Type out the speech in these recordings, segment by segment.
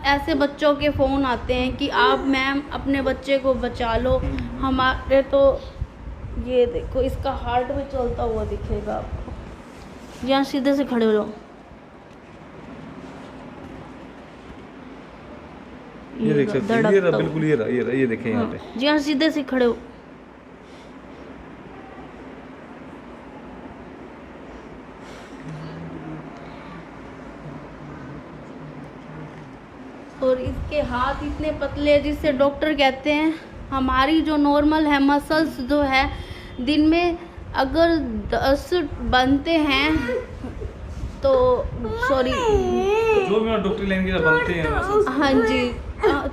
ऐसे बच्चों के फ़ोन आते हैं कि आप मैम अपने बच्चे को बचा लो। हमारे तो ये देखो इसका हार्ट भी चलता हुआ दिखेगा आपको। यहाँ सीधे से खड़े हो जाओ। ये देख सकते हैं, ये रहा, बिल्कुल ये रहा, ये देखें यहाँ पे। जी हाँ, सीधे से खड़े हो। और इसके हाथ इतने पतले हैं जिससे डॉक्टर कहते हैं हमारी जो नॉर्मल है मसल्स जो है दिन में अगर 10 बनते हैं तो सॉरी जो भी डॉक्टर लाइन के बनते हैं, हाँ जी,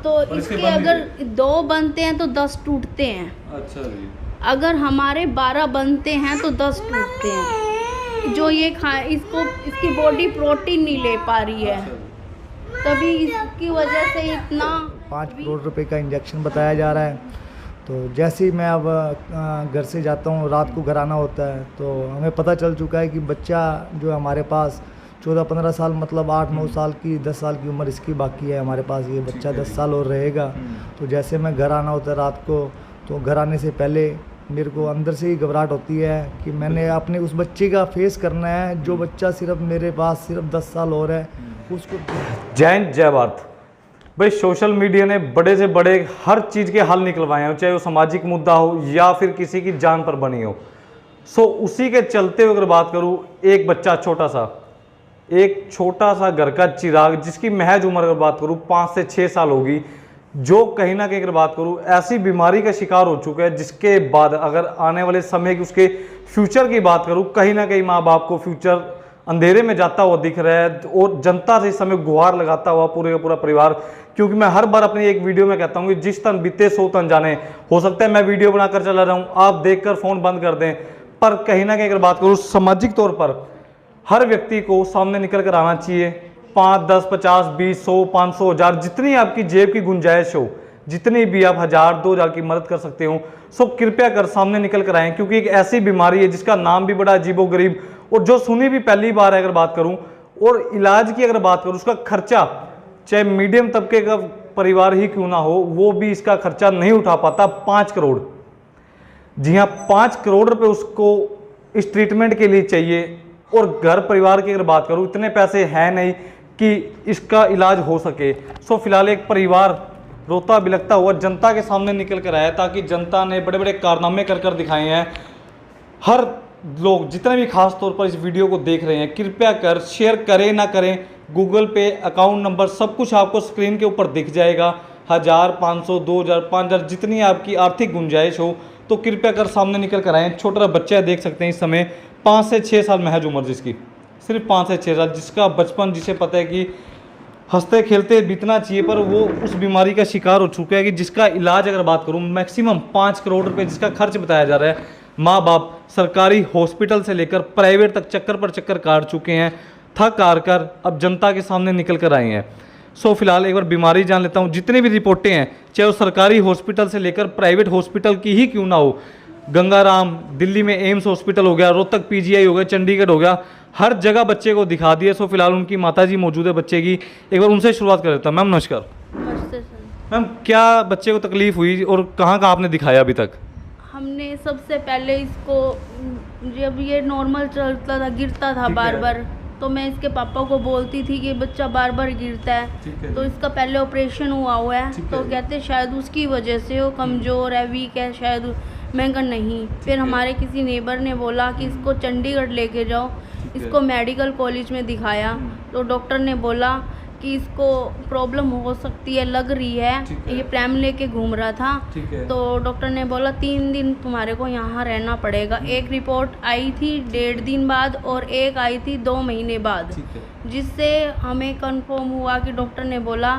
तो इसके अगर 2 बनते हैं तो 10 टूटते हैं। अच्छा जी। अगर हमारे 12 बनते हैं तो 10 टूटते हैं। जो ये इसको इसकी बॉडी प्रोटीन नहीं ले पा रही है, तभी इसकी वजह से इतना 5 करोड़ रुपए का इंजेक्शन बताया जा रहा है। तो जैसे ही मैं अब घर से जाता हूँ, रात को घर आना होता है, तो हमें पता चल चुका है कि बच्चा जो है हमारे पास 14-15 साल, मतलब 8-9 साल की 10 साल की उम्र इसकी बाकी है हमारे पास। ये बच्चा 10 साल और रहेगा। तो जैसे मैं घर आना होता है रात को, तो घर आने से पहले मेरे को अंदर से ही घबराहट होती है कि मैंने अपने उस बच्चे का फेस करना है जो बच्चा सिर्फ मेरे पास सिर्फ 10 साल और है उसको। जय हिंद, जय भारत। भाई सोशल मीडिया ने बड़े से बड़े हर चीज़ के हल निकलवाए हो, चाहे वो सामाजिक मुद्दा हो या फिर किसी की जान पर बनी हो। सो उसी के चलते हुए अगर बात करूँ, एक बच्चा एक छोटा सा घर का चिराग, जिसकी महज उम्र अगर बात करूँ 5 से 6 साल होगी, जो कहीं ना कहीं अगर बात करूँ ऐसी बीमारी का शिकार हो चुका है, जिसके बाद अगर आने वाले समय की उसके फ्यूचर की बात करूँ, कहीं ना कहीं माँ बाप को फ्यूचर अंधेरे में जाता हुआ दिख रहा है। और जनता से इस समय गुहार लगाता हुआ पूरे का पूरा परिवार, क्योंकि मैं हर बार अपनी एक वीडियो में कहता हूँ कि जिस तन बीते 100 तन जाने। हो सकता है मैं वीडियो बनाकर चला रहा हूँ, आप देखकर फ़ोन बंद कर दें, पर कहीं ना कहीं अगर बात करूँ सामाजिक तौर पर हर व्यक्ति को सामने निकल कर आना चाहिए। 5, 10, 50, 20, 100, 500, 1000, जितनी आपकी जेब की गुंजाइश हो, जितनी भी आप 1000, 2000 की मदद कर सकते हो, सो कृपया कर सामने निकल कर आएँ। क्योंकि एक ऐसी बीमारी है जिसका नाम भी बड़ा अजीबोगरीब और जो सुनी भी पहली बार है अगर बात करूं। और इलाज की अगर बात करूं, उसका खर्चा चाहे मीडियम तबके का परिवार ही क्यों ना हो, वो भी इसका खर्चा नहीं उठा पाता। 5 करोड़, जी हाँ 5 करोड़ रुपए उसको इस ट्रीटमेंट के लिए चाहिए। और घर परिवार की अगर बात करूं, इतने पैसे हैं नहीं कि इसका इलाज हो सके। सो फिलहाल एक परिवार रोता बिलखता हुआ जनता के सामने निकल कर आया, ताकि जनता ने बड़े बड़े कारनामे कर दिखाए हैं। हर लोग जितने भी खास तौर पर इस वीडियो को देख रहे हैं, कृपया कर शेयर करें ना करें, गूगल पे अकाउंट नंबर सब कुछ आपको स्क्रीन के ऊपर दिख जाएगा। 1000, 500, 2000, 5000, जितनी आपकी आर्थिक गुंजाइश हो, तो कृपया कर सामने निकल कर आएँ। छोटा बच्चा देख सकते हैं इस समय 5 से 6 साल महज उम्र जिसकी, सिर्फ 5 से 6 साल, जिसका बचपन जिसे पता है कि हंसते खेलते बीतना चाहिए, पर वो उस बीमारी का शिकार हो चुका है कि जिसका इलाज अगर बात करूँ मैक्सिमम 5 करोड़ रुपए जिसका खर्च बताया जा रहा है। माँ बाप सरकारी हॉस्पिटल से लेकर प्राइवेट तक चक्कर पर चक्कर काट चुके हैं, थक हार कर अब जनता के सामने निकल कर आए हैं। सो फिलहाल एक बार बीमारी जान लेता हूँ। जितनी भी रिपोर्टें हैं, चाहे वो सरकारी हॉस्पिटल से लेकर प्राइवेट हॉस्पिटल की ही क्यों ना हो, गंगाराम, दिल्ली में एम्स हॉस्पिटल हो गया, रोहतक PGI हो गया, चंडीगढ़ हो गया, हर जगह बच्चे को दिखा दिया। सो फिलहाल उनकी माताजी मौजूद है बच्चे की, एक बार उनसे शुरुआत कर देता हूँ। मैम नमस्कार। नमस्ते सर। मैम क्या बच्चे को तकलीफ हुई और कहाँ कहाँ आपने दिखाया अभी तक? हमने सबसे पहले इसको, जब ये नॉर्मल चलता था, गिरता था बार बार, तो मैं इसके पापा को बोलती थी कि बच्चा बार बार गिरता है, तो इसका पहले ऑपरेशन हुआ है, तो कहते शायद उसकी वजह से वो कमज़ोर है, वीक है शायद। मैं कहा नहीं। फिर हमारे किसी नेबर ने बोला कि इसको चंडीगढ़ लेके जाओ, इसको मेडिकल कॉलेज में दिखाया, तो डॉक्टर ने बोला कि इसको प्रॉब्लम हो सकती है, लग रही है। ये प्रैम लेके घूम रहा था, तो डॉक्टर ने बोला 3 दिन तुम्हारे को यहाँ रहना पड़ेगा। एक रिपोर्ट आई थी 1.5 दिन बाद और एक आई थी 2 महीने बाद, जिससे हमें कंफर्म हुआ कि डॉक्टर ने बोला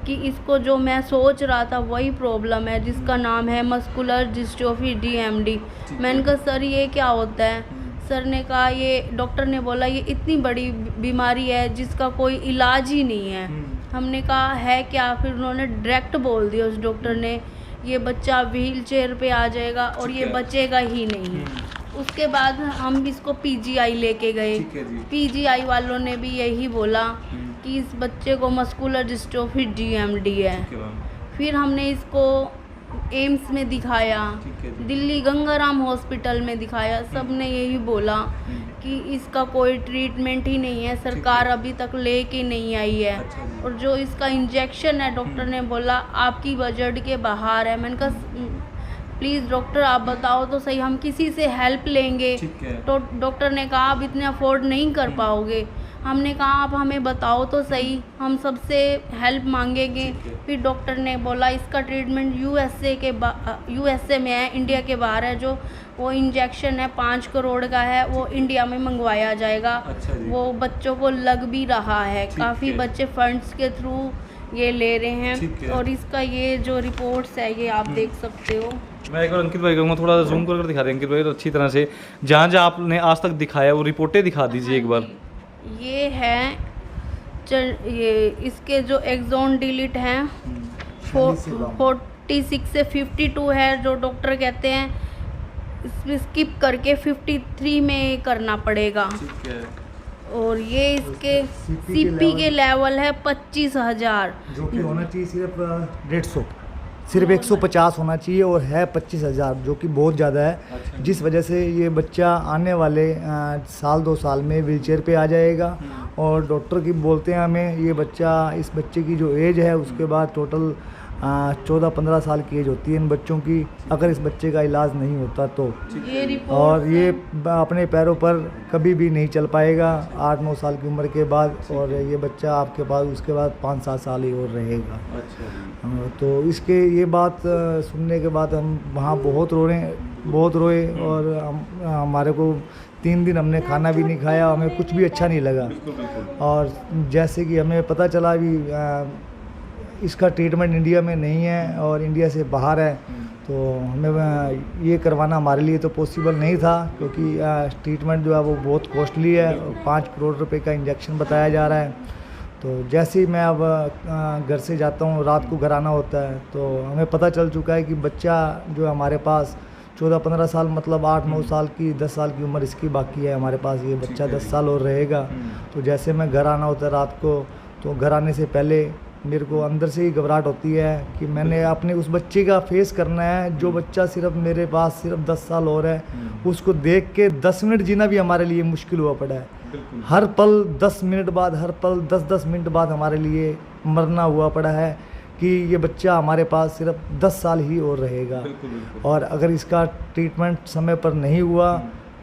कि इसको जो मैं सोच रहा था वही प्रॉब्लम है, जिसका नाम है मस्कुलर डिस्ट्रोफी DMD। मैंने कहा सर ये क्या होता है? सर ने कहा, ये डॉक्टर ने बोला ये इतनी बड़ी बीमारी है जिसका कोई इलाज ही नहीं है। हमने कहा है क्या? फिर उन्होंने डायरेक्ट बोल दिया उस डॉक्टर ने, ये बच्चा व्हील चेयर पे आ जाएगा और ये बचेगा ही नहीं। उसके बाद हम इसको PGI लेके गए। PGI वालों ने भी यही बोला कि इस बच्चे को मस्कुलर डिस्ट्रोफी DMD है। फिर हमने इसको एम्स में दिखाया, दिल्ली गंगाराम हॉस्पिटल में दिखाया। सब ने यही बोला कि इसका कोई ट्रीटमेंट ही नहीं है, सरकार अभी तक लेके नहीं आई है। और जो इसका इंजेक्शन है, डॉक्टर ने बोला आपकी बजट के बाहर है। मैंने कहा प्लीज़ डॉक्टर आप बताओ तो सही, हम किसी से हेल्प लेंगे। तो डॉक्टर ने कहा आप इतने अफोर्ड नहीं कर पाओगे। हमने कहा आप हमें बताओ तो सही, हम सबसे हेल्प मांगेंगे। फिर डॉक्टर ने बोला इसका ट्रीटमेंट USA में है, इंडिया के बाहर है। जो वो इंजेक्शन है 5 करोड़ का है, वो इंडिया में मंगवाया जाएगा। वो बच्चों को लग भी रहा है, काफ़ी बच्चे फंड्स के थ्रू ये ले रहे हैं। और इसका ये जो रिपोर्ट्स है ये आप देख सकते हो। मैं एक बार अंकित भाई कहूँगा थोड़ा जूम कर दिखा दें अंकित भाई तो अच्छी तरह से, जहाँ जहाँ आपने आज तक दिखाया वो रिपोर्टें दिखा दीजिए एक बार। ये है ये इसके जो एक्सोन डिलीट हैं 46 से 52 है, जो डॉक्टर कहते हैं इसमें स्किप करके 53 में करना पड़ेगा। और ये इसके CP के लेवल है 25,000, जो कि होना चाहिए सिर्फ 150, सिर्फ 150 होना चाहिए और है 25,000, जो कि बहुत ज़्यादा है। जिस वजह से ये बच्चा आने वाले साल 2 साल में व्हीलचेयर पे आ जाएगा। और डॉक्टर की बोलते हैं हमें इस बच्चे की जो एज है उसके बाद टोटल 14-15 साल की एज होती है इन बच्चों की, अगर इस बच्चे का इलाज नहीं होता तो। और ये अपने पैरों पर कभी भी नहीं चल पाएगा 8-9 साल की उम्र के बाद। और ये बच्चा आपके पास उसके बाद 5-7 साल ही और रहेगा। तो इसके ये बात सुनने के बाद हम वहाँ बहुत रोए और हमारे को 3 दिन हमने खाना भी नहीं खाया, हमें कुछ भी अच्छा नहीं लगा। और जैसे कि हमें पता चला भी इसका ट्रीटमेंट इंडिया में नहीं है और इंडिया से बाहर है, तो हमें ये करवाना हमारे लिए तो पॉसिबल नहीं था, क्योंकि ट्रीटमेंट जो है वो बहुत कॉस्टली है। 5 करोड़ रुपए का इंजेक्शन बताया जा रहा है। तो जैसे ही मैं अब घर से जाता हूँ, रात को घर आना होता है, तो हमें पता चल चुका है कि बच्चा जो है हमारे पास 14-15 साल, मतलब 8-9 साल की 10 साल की उम्र इसकी बाकी है हमारे पास। ये बच्चा 10 साल और रहेगा। तो जैसे मैं घर आना होता है रात को, तो घर आने से पहले मेरे को अंदर से ही घबराहट होती है कि मैंने अपने उस बच्चे का फेस करना है, जो बच्चा सिर्फ मेरे पास सिर्फ 10 साल और है। उसको देख के 10 मिनट जीना भी हमारे लिए मुश्किल हुआ पड़ा है। हर पल 10 मिनट बाद, हर पल 10-10 मिनट बाद हमारे लिए मरना हुआ पड़ा है कि ये बच्चा हमारे पास सिर्फ 10 साल ही और रहेगा। और अगर इसका ट्रीटमेंट समय पर नहीं हुआ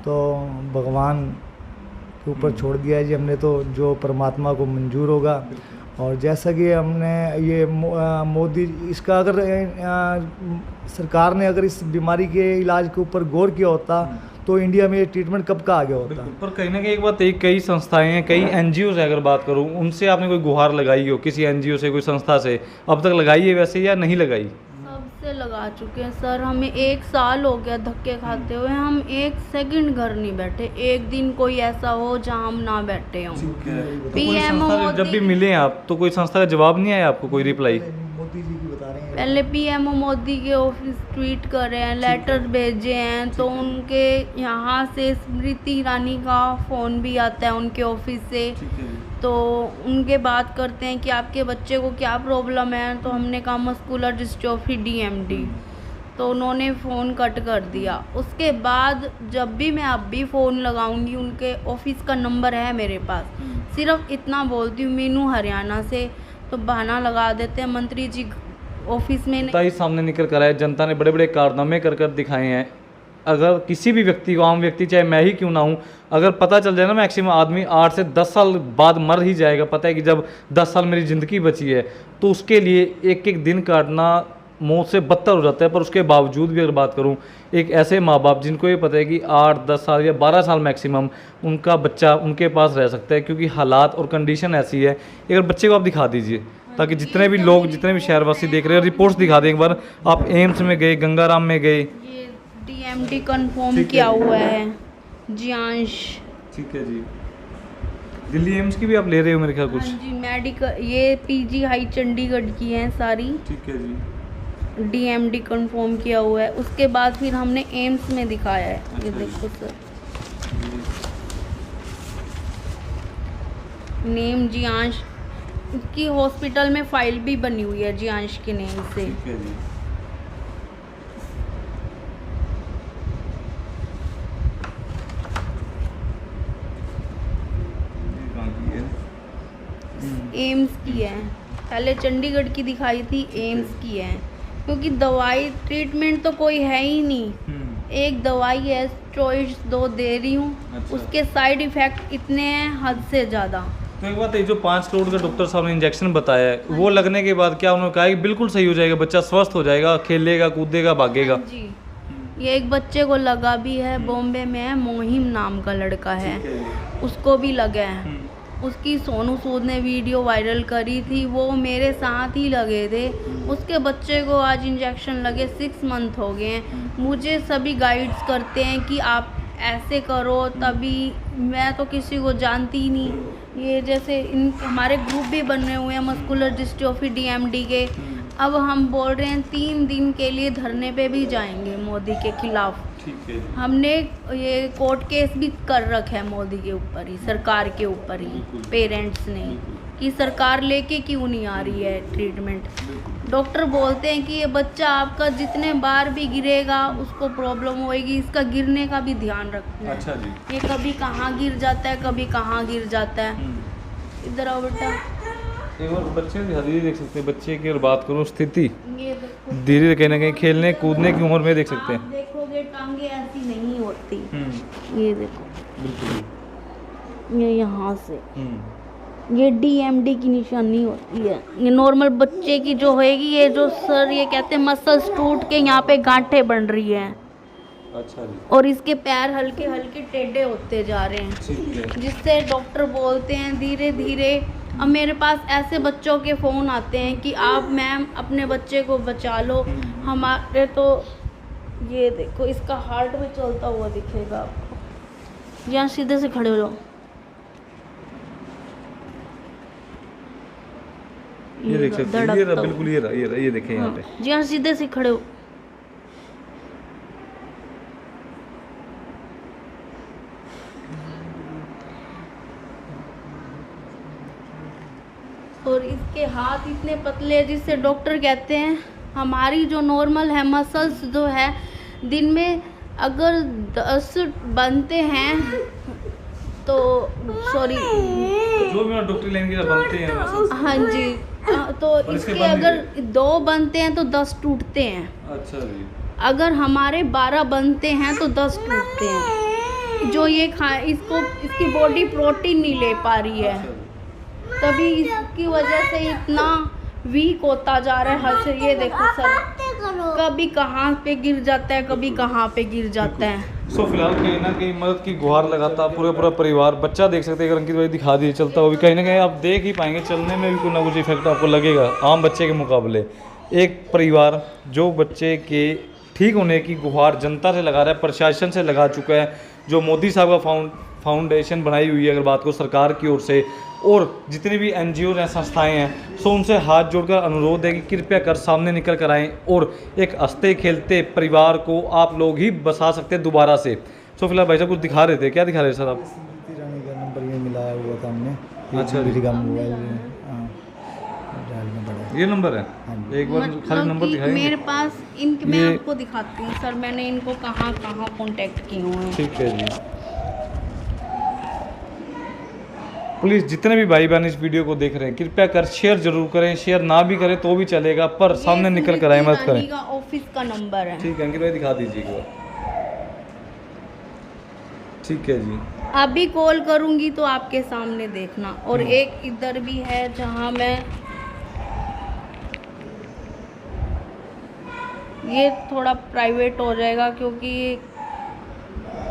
तो भगवान के ऊपर छोड़ दिया है जी हमने, तो जो परमात्मा को मंजूर होगा। और जैसा कि हमने ये मोदी इसका अगर सरकार ने अगर इस बीमारी के इलाज के ऊपर गौर किया होता तो इंडिया में ये ट्रीटमेंट कब का आ गया होता। पर कहीं ना कहीं एक बात, कई संस्थाएं हैं, कई NGO से अगर बात करूं, उनसे आपने कोई गुहार लगाई हो किसी NGO से, कोई संस्था से अब तक लगाई है वैसे या नहीं लगाई? सबसे लगा चुके हैं सर, हमें 1 साल हो गया धक्के खाते हुए। हम 1 सेकंड घर नहीं बैठे, एक दिन कोई ऐसा हो जहां हम ना बैठे हों। PMO जब भी मिले आप तो कोई संस्था का जवाब नहीं आया आपको, कोई रिप्लाई? मोदी जी की बता रहे हैं, पहले PMO मोदी के ऑफिस ट्वीट कर रहे हैं, लेटर भेजे हैं, तो उनके यहाँ से स्मृति ईरानी का फ़ोन भी आता है उनके ऑफिस से। तो उनके बात करते हैं कि आपके बच्चे को क्या प्रॉब्लम है, तो हमने कहा मस्कुलर डिस्ट्रोफी DMD। तो उन्होंने फ़ोन कट कर दिया। उसके बाद जब भी मैं अब भी फ़ोन लगाऊंगी, उनके ऑफिस का नंबर है मेरे पास, सिर्फ इतना बोलती हूँ मीनू हरियाणा से, तो बहाना लगा देते हैं मंत्री जी ऑफिस में नहीं। सामने निकल कर आए, जनता ने बड़े बड़े कारनामे कर दिखाए हैं। अगर किसी भी व्यक्ति को, आम व्यक्ति चाहे मैं ही क्यों ना हूँ, अगर पता चल जाए ना मैक्सिमम आदमी 8 से 10 साल बाद मर ही जाएगा, पता है कि जब 10 साल मेरी ज़िंदगी बची है, तो उसके लिए एक दिन काटना मौत से बदतर हो जाता है। पर उसके बावजूद भी अगर बात करूं, एक ऐसे माँ बाप जिनको ये पता है कि 8-10 साल या 12 साल मैक्सिमम उनका बच्चा उनके पास रह सकता है, क्योंकि हालात और कंडीशन ऐसी है। अगर बच्चे को आप दिखा दीजिए, ताकि जितने भी लोग, जितने भी शहरवासी देख रहे हैं, रिपोर्ट्स दिखा दें एक बार। आप एम्स में गए, गंगाराम में गए, ये DMD कंफर्म किया हुआ है जियांश। ठीक है जी। दिल्ली एम्स की भी आप ले रहे हो मेरे ख्याल कुछ? हाँ जी, मेडिकल, ये PG हाई चंडीगढ़ की हैं सारी। ठीक है जी। DMD कंफर्म किया हुआ है। उसके बाद फिर हमने एम्स में दिखाया है। ये देखो सर, नेम जियांश, इसकी हॉस्पिटल में फाइल भी बनी हुई है जियांश के नेम से। ठीक है जी। एम्स की है, पहले चंडीगढ़ की दिखाई थी, एम्स की है, क्योंकि दवाई ट्रीटमेंट तो कोई है ही नहीं। एक दवाई है स्टेरॉइड्स 2 दे रही हूँ, अच्छा। उसके साइड इफ़ेक्ट इतने हैं हद से ज़्यादा। तो एक बात है, जो 5 करोड़ का डॉक्टर साहब ने इंजेक्शन बताया है, वो लगने के बाद क्या उन्होंने कहा कि बिल्कुल सही हो जाएगा, बच्चा स्वस्थ हो जाएगा, खेलेगा कूदेगा भागेगा? जी, ये एक बच्चे को लगा भी है, बॉम्बे में है, मोहिम नाम का लड़का है, उसको भी लगा है। उसकी सोनू सूद ने वीडियो वायरल करी थी, वो मेरे साथ ही लगे थे। उसके बच्चे को आज इंजेक्शन लगे 6 मंथ हो गए हैं। मुझे सभी गाइड्स करते हैं कि आप ऐसे करो, तभी मैं तो किसी को जानती ही नहीं। ये जैसे हमारे ग्रुप भी बने हुए हैं मस्कुलर डिस्ट्रोफी DMD के। अब हम बोल रहे हैं 3 दिन के लिए धरने पे भी जाएंगे मोदी के खिलाफ। ठीक है। हमने ये कोर्ट केस भी कर रखा है मोदी के ऊपर ही, सरकार के ऊपर ही, पेरेंट्स ने, कि सरकार लेके क्यों नहीं आ रही है ट्रीटमेंट। डॉक्टर बोलते हैं कि ये बच्चा आपका जितने बार भी गिरेगा उसको प्रॉब्लम होएगी, इसका गिरने का भी ध्यान रखना है। अच्छा जी। ये कभी कहाँ गिर जाता है, कभी कहाँ गिर जाता है। इधर आओ बेटा, एक बार बच्चे की हदीद देख सकते हैं। बच्चे की अगर बात करूँ स्थिति, ये देखो, धीरे कहीं ना कहीं खेलने कूदने की उम्र में देख सकते आप हैं। देखोगे टांगे ऐसी नहीं होती। ये देखो, बिल्कुल। ये यहाँ से ये DMD की निशानी होती है। ये नॉर्मल बच्चे की जो होएगी, ये जो सर ये कहते हैं मसल्स टूट के यहाँ पे गांठें बन रही हैं। अच्छा जी। और इसके पैर हल्के हल्के टेढ़े होते जा रहे हैं, ठीक है। जिससे डॉक्टर बोलते हैं धीरे धीरे। अब मेरे पास ऐसे बच्चों के फ़ोन आते हैं कि आप मैम अपने बच्चे को बचा लो। हमारे तो ये देखो, इसका हार्ट भी चलता हुआ दिखेगा आपको। यहाँ सीधे से खड़े हो जाओ। ये देख सकते हैं, ये रहा, बिल्कुल ये रहा, ये रहा, ये देखें यहाँ पे। जी हाँ, सीधे से खड़े हो। और इसके हाथ इतने पतले हैं, जिससे डॉक्टर कहते हैं हमारी जो नॉर्मल है मसल्स जो है, दिन में अगर 10 बनते हैं तो सॉरी जो भी डॉक्टर लाइन के बनते हैं मसल्स। हाँ जी, तो इसके अगर 2 बनते हैं तो 10 टूटते हैं। अच्छा जी। अगर हमारे 12 बनते हैं तो 10 टूटते हैं। जो ये इसको इसकी बॉडी प्रोटीन नहीं ले पा रही है, तभी इसकी वजह से इतना वीक होता जा रहा है हद से। ये देखो सर, कभी कहाँ पे गिर जाता है, कभी कहाँ पे गिर जाता है। सो फिलहाल कहीं ना कहीं मदद की गुहार लगाता पूरा परिवार। बच्चा देख सकते हैं, अगर अंकित भाई दिखा दिए चलता हुआ भी, कहीं ना कहीं आप देख ही पाएंगे चलने में भी कुछ ना कुछ इफेक्ट आपको लगेगा आम बच्चे के मुकाबले। एक परिवार जो बच्चे के ठीक होने की गुहार जनता से लगा रहा है, प्रशासन से लगा चुका है, जो मोदी साहब का फाउंडेशन बनाई हुई है अगर बात को सरकार की ओर से, और जितनी भी NGO हैं, संस्थाएं हैं, सो उनसे हाथ जोड़कर अनुरोध है कि कृपया कर सामने निकल कर आएँ और एक हंसते खेलते परिवार को आप लोग ही बसा सकते हैं दोबारा से। सो फिलहाल भाई साहब कुछ दिखा रहे थे, क्या दिखा रहे थे सर आप? स्मृति ईरानी का नंबर ये मिलाया हुआ था हमने। अच्छा जी। का मोबाइल डालना पड़ा। ये नंबर है, एक बार खाली नंबर कि दिखाएंगे? मेरे पास इनके, मैं ये- आपको दिखाती हूँ सर, मैंने इनको कहाँ कहाँ कांटेक्ट किए हुए हैं। ठीक है जी। प्लीज़ जितने भी भाई बहन इस वीडियो को देख रहे हैं, कृपया कर शेयर जरूर करें। शेयर ना भी करें तो भी चलेगा, पर सामने निकल कर आए, मत स्मृति करें। ईरानी का ऑफिस का नंबर है। ठीक है अंकित भाई, दिखा दीजिए एक बार। ठीक है जी। अभी कॉल करूंगी तो आपके सामने देखना। और एक इधर भी है जहां मैं, ये थोड़ा प्राइवेट हो जाएगा क्योंकि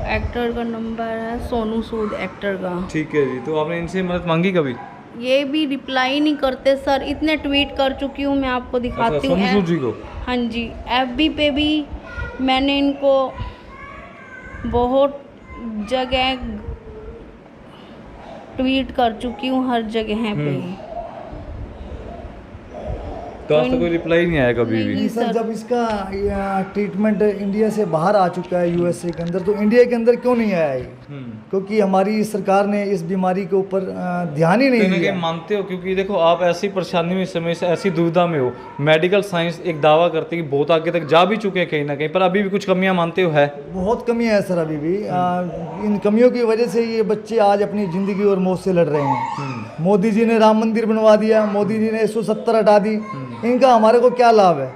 एक्टर का नंबर है, सोनू सूद एक्टर का। ठीक है जी। तो आपने इनसे मदद मांगी कभी? ये भी रिप्लाई नहीं करते सर, इतने ट्वीट कर चुकी हूँ मैं, आपको दिखाती हूँ। सोनू सूद जी को? हाँ जी, FB पे भी मैंने इनको बहुत जगह ट्वीट कर चुकी हूँ, हर जगह पे। तो तो आज तक कोई रिप्लाई नहीं आया कभी भी। नहीं सर, जब इसका ट्रीटमेंट इंडिया से बाहर आ चुका है यूएसए के अंदर, तो इंडिया के अंदर क्यों नहीं आया ये? क्योंकि हमारी सरकार ने इस बीमारी के ऊपर ध्यान ही नहीं कहीं ना दिया। कहीं मानते हो, क्योंकि देखो आप ऐसी परेशानी में, समय से ऐसी दुविधा में हो, मेडिकल साइंस एक दावा करती है कि बहुत आगे तक जा भी चुके हैं कहीं ना कहीं, पर अभी भी कुछ कमियां मानते हो है? बहुत कमी है सर अभी भी। इन कमियों की वजह से ये बच्चे आज अपनी ज़िंदगी और मौत से लड़ रहे हैं। मोदी जी ने राम मंदिर बनवा दिया, मोदी जी ने 170 हटा दी, इनका हमारे को क्या लाभ है?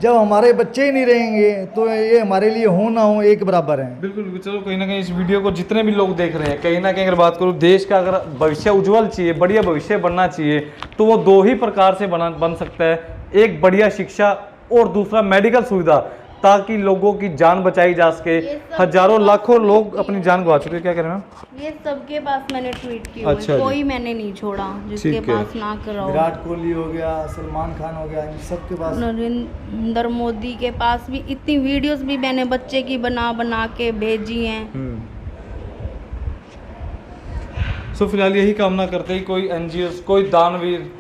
जब हमारे बच्चे ही नहीं रहेंगे तो ये हमारे लिए हो ना हो एक बराबर हैं। बिल्कुल बिल्कुल। चलो कहीं ना कहीं इस वीडियो को जितने भी लोग देख रहे हैं, कहीं ना कहीं अगर बात करूँ, देश का अगर भविष्य उज्जवल चाहिए, बढ़िया भविष्य बनना चाहिए, तो वो दो ही प्रकार से बन सकता है। एक बढ़िया शिक्षा और दूसरा मेडिकल सुविधा, ताकि लोगों की जान बचाई जा सके। हजारों लाखों लोग अपनी जान गवा चुके हैं। क्या कह रहे हैं मैम? ये सबके पास मैंने ट्वीट किया अच्छा जी। कोई मैंने नहीं छोड़ा जिसके ठीक है। पास ना कराओ। विराट कोहली हो गया, सलमान खान हो गया, इन सबके पास। नरेंद्र मोदी के पास भी इतनी वीडियोस भी मैंने बच्चे की बना बना के भेजी हैं। सो फिलहाल यही कामना करते हैं कोई एनजीओ, कोई दानवीर,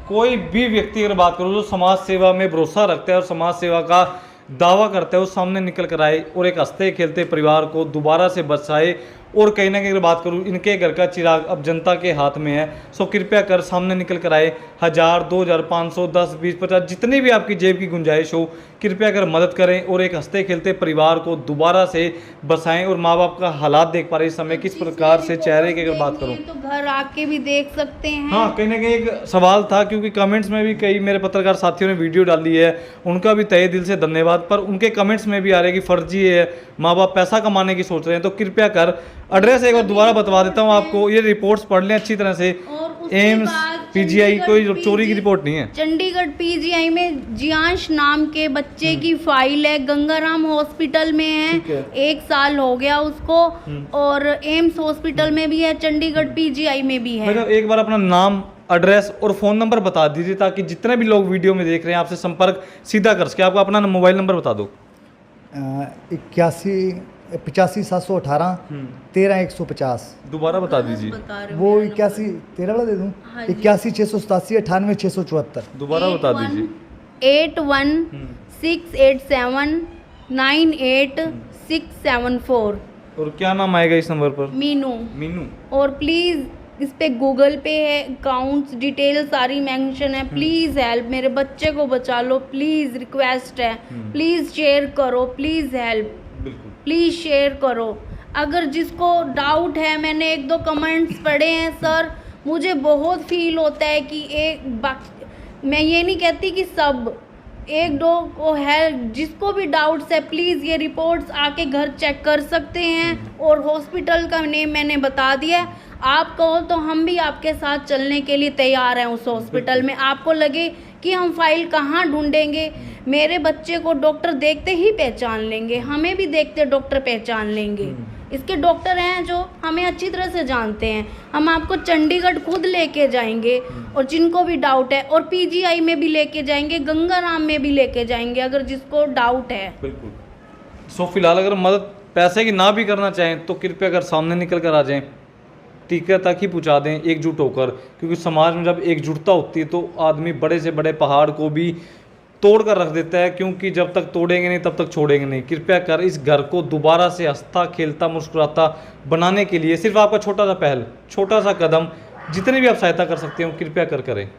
कोई भी व्यक्ति अगर बात करो जो समाज सेवा में भरोसा रखता है और समाज सेवा का दावा करता है, वो सामने निकल कर आए और एक हंसते खेलते परिवार को दोबारा से बचाए। और कहीं ना कहीं अगर बात करूँ, इनके घर का चिराग अब जनता के हाथ में है। सो कृपया कर सामने निकल कर आए। 1000, 2000, 500, 10, 20, 50 जितनी भी आपकी जेब की गुंजाइश हो, कृपया कर मदद करें और एक हंसते खेलते परिवार को दोबारा से बसाएं। और माँ बाप का हालात देख पा रहे इस समय किस प्रकार से चेहरे की अगर बात करूँ, तो घर आके भी देख सकते हैं। हाँ कहीं ना कहीं एक सवाल था, क्योंकि कमेंट्स में भी कई मेरे पत्रकार साथियों ने वीडियो डाली है, उनका भी तहे दिल से धन्यवाद। पर उनके कमेंट्स में भी आ रहे हैं कि फर्जी है, माँ बाप पैसा कमाने की सोच रहे हैं। तो कृपया कर एड्रेस एक बार दोबारा बतवा देता हूँ आपको, ये रिपोर्ट्स पढ़ लें अच्छी तरह से। और उसके एम्स बाद पीजीआई कोई चंडीगढ़ चोरी की रिपोर्ट नहीं है। चंडीगढ़ पीजीआई में जियांश नाम के बच्चे की फाइल है, गंगाराम हॉस्पिटल में है, ठीक है। 1 साल हो गया उसको। और एम्स हॉस्पिटल में भी है, चंडीगढ़ पीजीआई में भी है। मतलब एक बार अपना नाम, एड्रेस और फ़ोन नंबर बता दीजिए, ताकि जितने भी लोग वीडियो में देख रहे हैं आपसे संपर्क सीधा कर सके। आपको अपना मोबाइल नंबर बता दो। 85 718 13 150। दोबारा बता दीजिए। बता रहे वो 81 13 वाला दे दूँ? हाँ जी। 81 687 98 674। दोबारा बता दीजिए। 8168798674। और क्या नाम आएगा इस नंबर पर? मीनू। मीनू। और प्लीज़ इस पे गूगल पे है, अकाउंट्स डिटेल सारी मेंशन है। प्लीज़ हेल्प, मेरे बच्चे को बचा लो, प्लीज़ रिक्वेस्ट है। प्लीज़ शेयर करो, प्लीज़ हेल्प, बिल्कुल। प्लीज़ शेयर करो। अगर जिसको डाउट है, मैंने 1-2 कमेंट्स पढ़े हैं सर, मुझे बहुत फील होता है कि मैं ये नहीं कहती कि सब, 1-2 को है जिसको भी डाउट्स है, प्लीज़ ये रिपोर्ट्स आके घर चेक कर सकते हैं। और हॉस्पिटल का नेम मैंने बता दिया है, आप कहो तो हम भी आपके साथ चलने के लिए तैयार हैं उस हॉस्पिटल में। आपको लगे कि हम फाइल कहाँ ढूंढेंगे, मेरे बच्चे को डॉक्टर देखते ही पहचान लेंगे, हमें भी देखते डॉक्टर पहचान लेंगे। इसके डॉक्टर हैं जो हमें अच्छी तरह से जानते हैं। हम आपको चंडीगढ़ खुद लेके जाएंगे और जिनको भी डाउट है, और पीजीआई में भी लेके जाएंगे, गंगाराम में भी लेके जाएंगे अगर जिसको डाउट है। बिल्कुल। सो फिलहाल अगर मदद पैसे की ना भी करना चाहें तो कृपया कर सामने निकल कर आ जाएं, टीका तक ही पहुंचा दें एकजुट होकर। क्योंकि समाज में जब एकजुटता होती है तो आदमी बड़े से बड़े पहाड़ को भी तोड़ कर रख देता है, क्योंकि जब तक तोड़ेंगे नहीं तब तक छोड़ेंगे नहीं। कृपया कर इस घर को दोबारा से हंसता खेलता मुस्कुराता बनाने के लिए सिर्फ आपका छोटा सा पहल, छोटा सा कदम, जितनी भी आप सहायता कर सकते हो कृपया कर करें।